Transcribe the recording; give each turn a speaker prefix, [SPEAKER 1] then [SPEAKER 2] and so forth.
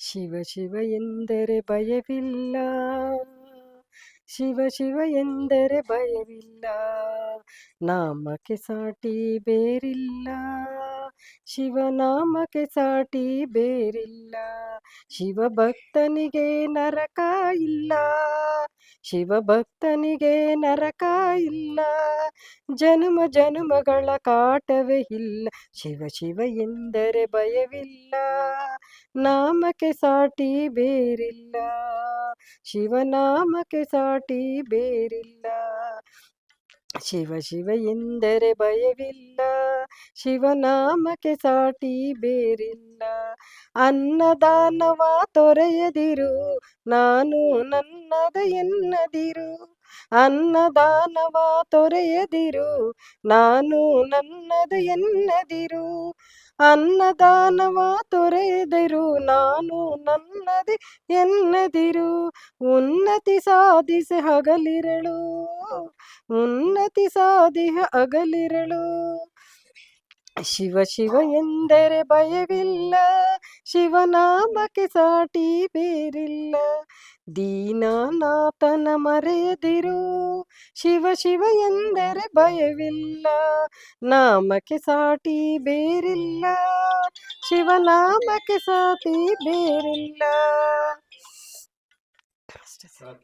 [SPEAKER 1] ಶಿವ ಶಿವ ಎಂದರೆ ಭಯವಿಲ್ಲ, ಶಿವ ಶಿವ ಎಂದರೆ ಭಯವಿಲ್ಲ, ನಾಮಕ್ಕೆ ಸಾಟಿ ಬೇರಿಲ್ಲ, ಶಿವನಾಮಕ್ಕೆ ಸಾಟಿ ಬೇರಿಲ್ಲ. ಶಿವ ಭಕ್ತನಿಗೆ ನರಕ ಇಲ್ಲ, ಶಿವ ಭಕ್ತನಿಗೆ ನರಕ ಇಲ್ಲ, ಜನುಮ ಜನುಮಗಳ ಕಾಟವೇ ಇಲ್ಲ. ಶಿವ ಶಿವ ಎಂದರೆ ಭಯವಿಲ್ಲ, ನಾಮಕ್ಕೆ ಸಾಟಿ ಬೇರಿಲ್ಲ, ಶಿವನಾಮಕ್ಕೆ ಸಾಟಿ ಬೇರಿಲ್ಲ. ಶಿವ ಶಿವ ಎಂದರೆ ಭಯವಿಲ್ಲ, ಶಿವನಾಮಕ್ಕೆ ಸಾಟಿ ಬೇರಿಲ್ಲ. ಅನ್ನದಾನವ ತೊರೆಯದಿರು, ನಾನು ನನ್ನದ ಎನ್ನದಿರು, ಅನ್ನದಾನವ ತೊರೆಯದಿರು, ನಾನು ನನ್ನದು ಎನ್ನದಿರು, ಅನ್ನದಾನವ ತೊರೆಯದಿರು, ನಾನು ನನ್ನದು ಎನ್ನದಿರು. ಉನ್ನತಿ ಸಾಧಿಸಿ ಹಗಲಿರಳು, ಉನ್ನತಿ ಸಾಧಿಹ ಹಗಲಿರಳು. ಶಿವ ಶಿವ ಎಂದರೆ ಭಯವಿಲ್ಲ, ಶಿವನಾಮಕ್ಕೆ ಸಾಟಿ ಬೇರಿಲ್ಲ. ದೀನನಾಥನ ಮರೆಯದಿರು, ಶಿವ ಶಿವ ಎಂದರೆ ಭಯವಿಲ್ಲ, ನಾಮಕ್ಕೆ ಸಾಟಿ ಬೇರಿಲ್ಲ, ಶಿವನಾಮಕ್ಕೆ ಸಾಟಿ ಬೇರಿಲ್ಲ. ಅಷ್ಟೇ ಸರ್.